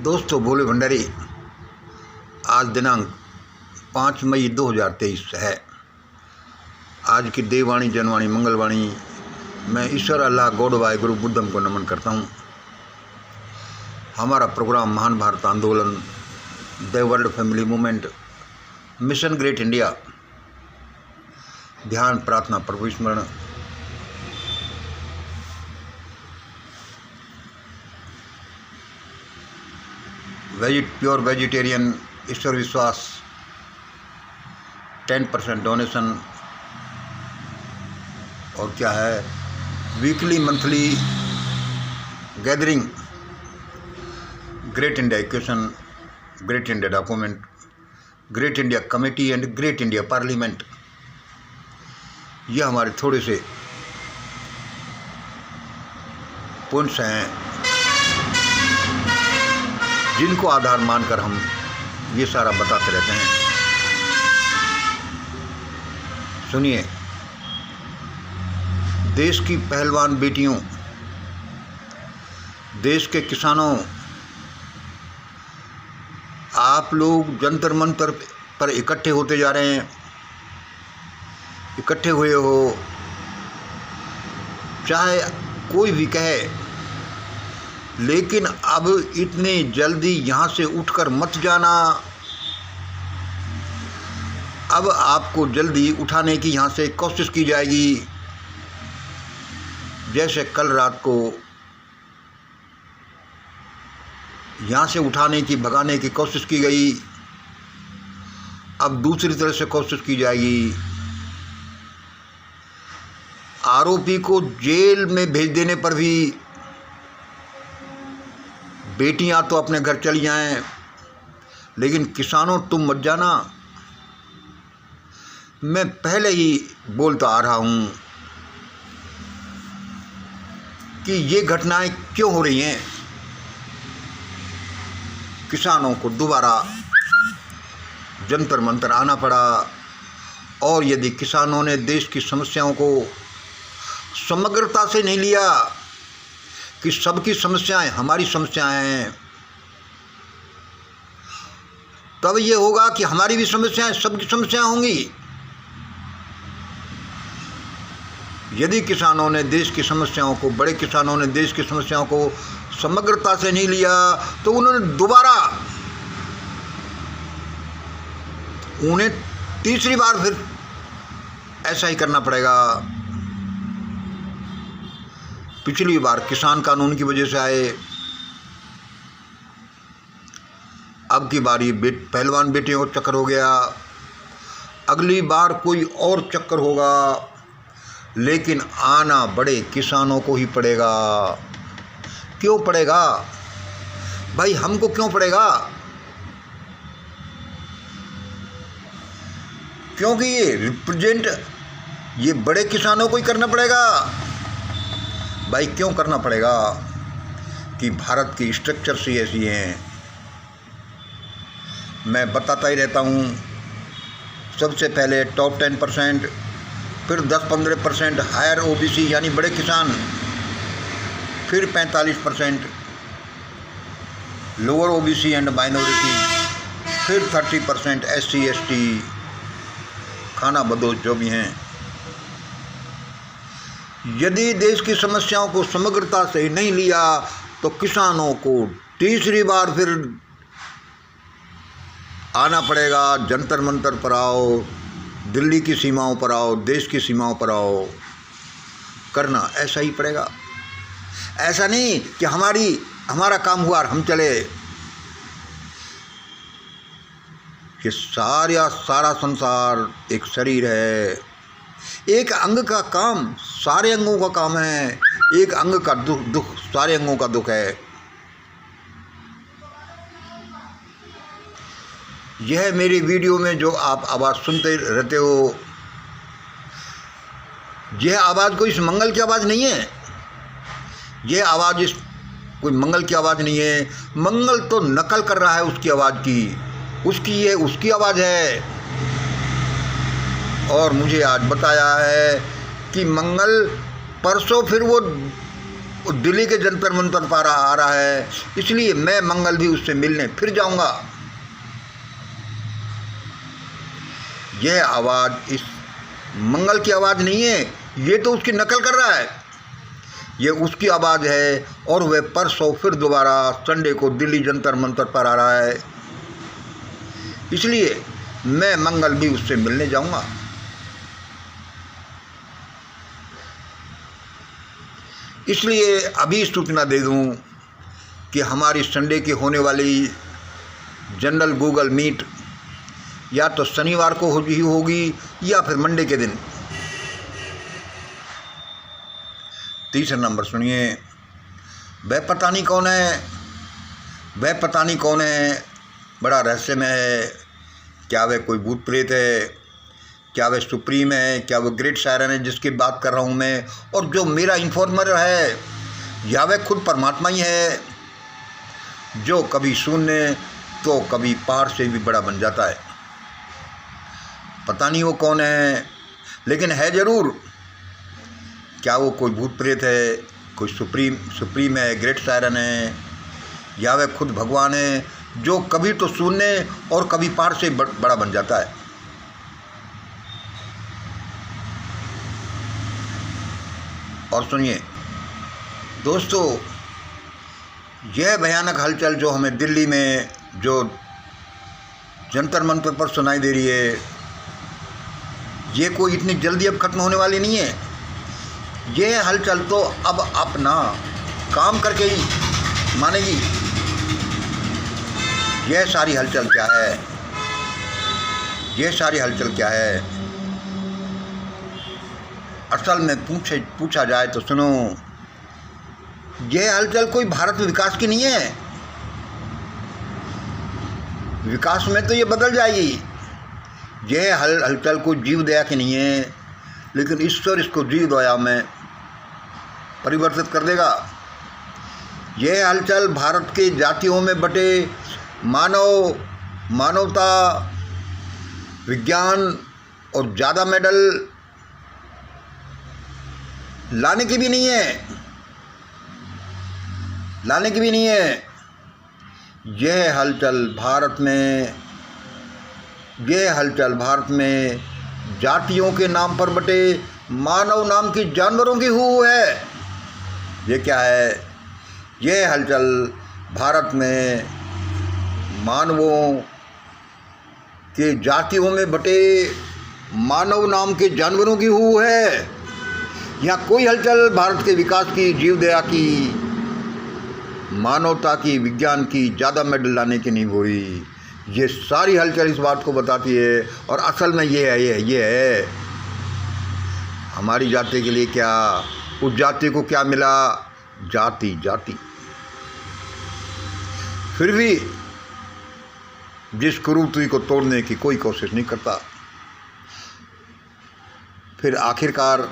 दोस्तों, भोले भंडारी, आज दिनांक 5 मई 2023 है। आज की देववाणी, जनवाणी, मंगलवाणी मैं ईश्वर अल्लाह गॉड वाहिगुरु बुद्धम को नमन करता हूँ। हमारा प्रोग्राम महान भारत आंदोलन, the world family movement, mission great India, ध्यान, प्रार्थना, प्रभु स्मरण, प्योर वेजिटेरियन, ईश्वर विश्वास, 10% डोनेशन, और क्या है, weekly monthly gathering, great India equation, great India document, great India committee and great India parliament. ये हमारे थोड़े से पॉइंट्स हैं जिनको आधार मानकर हम ये सारा बताते रहते हैं। सुनिए, देश की पहलवान बेटियों, देश के किसानों, आप लोग जंतर मंतर पर इकट्ठे होते जा रहे हैं, इकट्ठे हुए हो। चाहे कोई भी कहे, लेकिन अब इतने जल्दी यहाँ से उठकर मत जाना। अब आपको जल्दी उठाने की यहाँ से कोशिश की जाएगी, जैसे कल रात को यहाँ से उठाने की, भगाने की कोशिश की गई, अब दूसरी तरह से कोशिश की जाएगी। आरोपी को जेल में भेज देने पर भी बेटियां तो अपने घर चली जाएं, लेकिन किसानों तुम मत जाना। मैं पहले ही बोलता आ रहा हूं कि ये घटनाएं क्यों हो रही हैं। किसानों को दोबारा जंतर मंतर आना पड़ा, और यदि किसानों ने देश की समस्याओं को समग्रता से नहीं लिया कि सबकी समस्याएं हमारी समस्याएं हैं, तब ये होगा कि हमारी भी समस्याएं सबकी समस्याएं होंगी। यदि किसानों ने देश की समस्याओं को, बड़े किसानों ने देश की समस्याओं को समग्रता से नहीं लिया, तो उन्हें तीसरी बार फिर ऐसा ही करना पड़ेगा। पिछली बार किसान कानून की वजह से आए, अब की बारी पहलवान बेटियों का चक्कर हो गया, अगली बार कोई और चक्कर होगा, लेकिन आना बड़े किसानों को ही पड़ेगा। क्यों पड़ेगा भाई? हमको क्यों पड़ेगा? क्योंकि ये रिप्रेजेंट ये बड़े किसानों को ही करना पड़ेगा। भाई क्यों करना पड़ेगा? कि भारत की स्ट्रक्चर सी ऐसी हैं। मैं बताता ही रहता हूँ, सबसे पहले टॉप 10%, फिर 10-15% हायर ओबीसी यानी बड़े किसान, फिर 45% लोअर ओबीसी एंड माइनॉरिटी, फिर 30% SC ST, खाना बदोश जो भी हैं। यदि देश की समस्याओं को समग्रता से नहीं लिया, तो किसानों को तीसरी बार फिर आना पड़ेगा। जंतर मंतर पर आओ, दिल्ली की सीमाओं पर आओ, देश की सीमाओं पर आओ, करना ऐसा ही पड़ेगा। ऐसा नहीं कि हमारा काम हुआ और हम चले। कि सारा संसार एक शरीर है, एक अंग का काम सारे अंगों का काम है, एक अंग का दुख सारे अंगों का दुख है। यह मेरी वीडियो में जो आप आवाज़ सुनते रहते हो, यह आवाज़ कोई इस मंगल की आवाज़ नहीं है। यह आवाज़ इस कोई मंगल की आवाज़ नहीं है। मंगल तो नकल कर रहा है उसकी आवाज़ की, उसकी आवाज़ है। और मुझे आज बताया है कि मंगल परसों फिर वो दिल्ली के जंतर मंतर पर आ रहा है, इसलिए मैं मंगल भी उससे मिलने फिर जाऊंगा। यह आवाज़ इस मंगल की आवाज़ नहीं है, ये तो उसकी नकल कर रहा है। ये उसकी आवाज़ है और वह परसों फिर दोबारा संडे को दिल्ली जंतर मंतर पर आ रहा है, इसलिए मैं मंगल भी उससे मिलने जाऊंगा। इसलिए अभी सूचना दे दूं कि हमारी संडे की होने वाली जनरल गूगल मीट या तो शनिवार को ही होगी या फिर मंडे के दिन। तीसरा नंबर सुनिए, वह पता नहीं कौन है, वह पता नहीं कौन है, बड़ा रहस्यमय है। क्या वह कोई भूत प्रेत है, क्या वह सुप्रीम है, क्या वह ग्रेट सायरन है जिसकी बात कर रहा हूँ मैं, और जो मेरा इन्फॉर्मर है, या वह खुद परमात्मा ही है जो कभी शून्य तो कभी पहाड़ से भी बड़ा बन जाता है। पता नहीं वो कौन है, लेकिन है ज़रूर। क्या वो कोई भूत प्रेत है, कोई सुप्रीम है, ग्रेट सायरन है, या वह खुद भगवान है जो कभी तो शून्य और कभी पहाड़ से बड़ा बन जाता है। और सुनिए दोस्तों, यह भयानक हलचल जो हमें दिल्ली में जो जंतर मंतर पर सुनाई दे रही है, ये कोई इतनी जल्दी अब खत्म होने वाली नहीं है। यह हलचल तो अब अपना काम करके ही मानेगी। यह सारी हलचल क्या है, यह सारी हलचल क्या है? असल में पूछा जाए तो सुनो, यह हलचल कोई भारत में विकास की नहीं है। विकास में तो ये बदल जाएगी। यह हलचल कोई जीव दया की नहीं है, लेकिन ईश्वर इसको जीव दया में परिवर्तित कर देगा। यह हलचल भारत के जातियों में बटे मानवता, विज्ञान और ज़्यादा मेडल लाने की भी नहीं है, लाने की भी नहीं है। यह हलचल भारत में जातियों के नाम पर बटे मानव नाम की जानवरों की है। ये क्या है? यह हलचल भारत में मानवों के जातियों में बटे मानव नाम के जानवरों की है। यहाँ कोई हलचल भारत के विकास की, जीव दया की, मानवता की, विज्ञान की, ज़्यादा मेडल लाने की नहीं हो रही। ये सारी हलचल इस बात को बताती है। और असल में ये है हमारी जाति के लिए क्या, उस जाति को क्या मिला? जाति। फिर भी जिस कुरूपी को तोड़ने की कोई कोशिश नहीं करता। फिर आखिरकार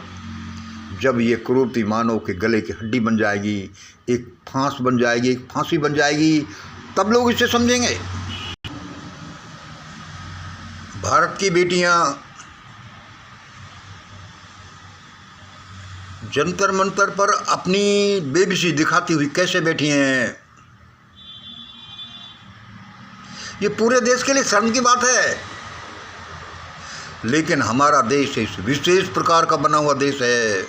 जब ये कुरूपी मानव के गले की हड्डी बन जाएगी, एक फांस बन जाएगी, एक फांसी बन जाएगी, तब लोग इसे समझेंगे। भारत की बेटियां जंतर मंतर पर अपनी बेबसी दिखाती हुई कैसे बैठी हैं, ये पूरे देश के लिए शर्म की बात है। लेकिन हमारा देश इस विशेष प्रकार का बना हुआ देश है।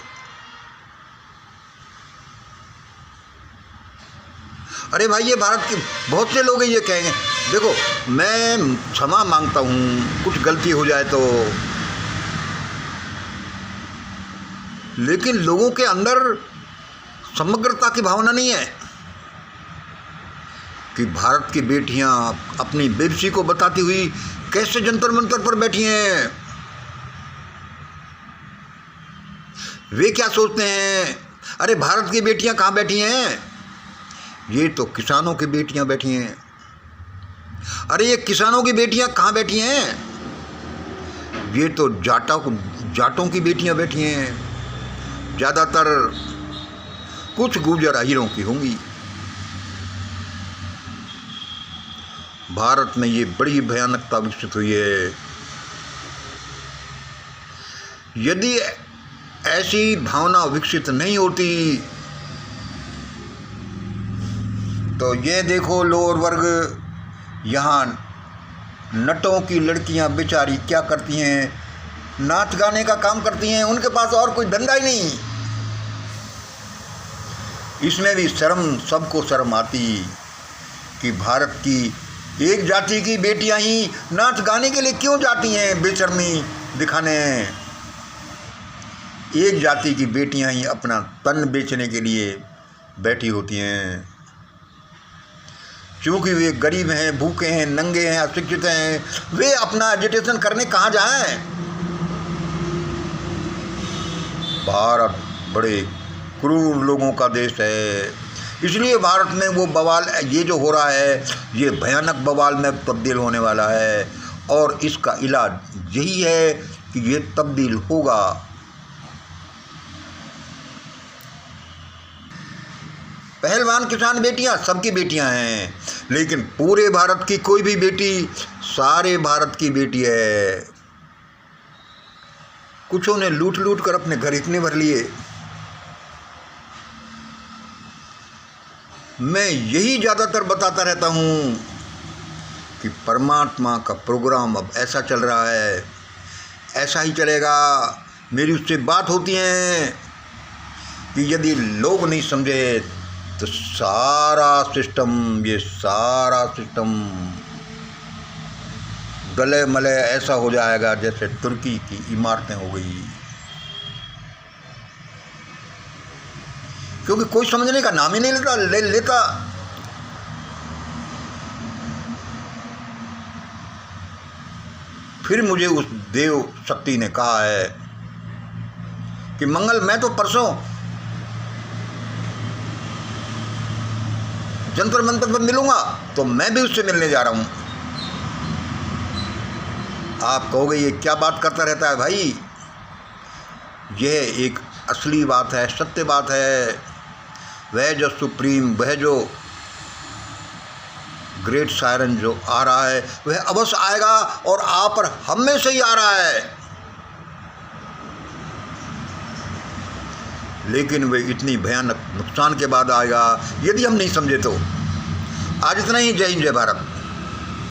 अरे भाई, ये भारत के बहुत से लोग ये कहेंगे, देखो मैं क्षमा मांगता हूँ कुछ गलती हो जाए तो, लेकिन लोगों के अंदर समग्रता की भावना नहीं है कि भारत की बेटियां अपनी बेबसी को बताती हुई कैसे जंतर मंतर पर बैठी हैं। वे क्या सोचते हैं, अरे भारत की बेटियां कहाँ बैठी हैं? ये तो किसानों की बेटियां बैठी हैं। अरे ये किसानों की बेटियां कहाँ बैठी हैं? ये तो जाटों की बेटियां बैठी हैं। ज़्यादातर कुछ गुर्जर अहीरों की होंगी। भारत में ये बड़ी भयानकता विकसित हुई है। यदि ऐसी भावना विकसित नहीं होती तो ये देखो लोअर वर्ग, यहाँ नटों की लड़कियां बेचारी क्या करती हैं, नाच गाने का काम करती हैं, उनके पास और कोई धंधा ही नहीं। इसमें भी शर्म, सबको शर्म आती कि भारत की एक जाति की बेटियां ही नाच गाने के लिए क्यों जाती हैं बेशर्मी दिखाने। एक जाति की बेटियां ही अपना तन बेचने के लिए बैठी होती हैं, क्योंकि वे गरीब हैं, भूखे हैं, नंगे हैं, अशिक्षित हैं, वे अपना एजुटेशन करने कहाँ जाएं। भारत बड़े क्रूर लोगों का देश है, इसलिए भारत में वो बवाल, ये जो हो रहा है, ये भयानक बवाल में तब्दील होने वाला है। और इसका इलाज यही है कि ये तब्दील होगा। पहलवान किसान बेटियां सबकी बेटियां हैं, लेकिन पूरे भारत की कोई भी बेटी सारे भारत की बेटी है। कुछों ने लूट लूट कर अपने घर इतने भर लिए। मैं यही ज़्यादातर बताता रहता हूँ कि परमात्मा का प्रोग्राम अब ऐसा चल रहा है, ऐसा ही चलेगा। मेरी उससे बात होती है कि यदि लोग नहीं समझे तो सारा सिस्टम, ये सारा सिस्टम गले मले ऐसा हो जाएगा जैसे तुर्की की इमारतें हो गई, क्योंकि कोई समझने का नाम ही नहीं लेता। फिर मुझे उस देव शक्ति ने कहा है कि मंगल, मैं तो परसों जंतर मंतर पर मिलूंगा, तो मैं भी उससे मिलने जा रहा हूं। आप कहोगे ये क्या बात करता रहता है भाई, यह एक असली बात है, सत्य बात है। वह जो सुप्रीम, वह जो ग्रेट सायरन जो आ रहा है, वह अवश्य आएगा और आप पर हम में से ही आ रहा है, लेकिन वह इतनी भयानक नुकसान के बाद आएगा यदि हम नहीं समझे तो। आज इतना ही। जय हिंद, जय भारत।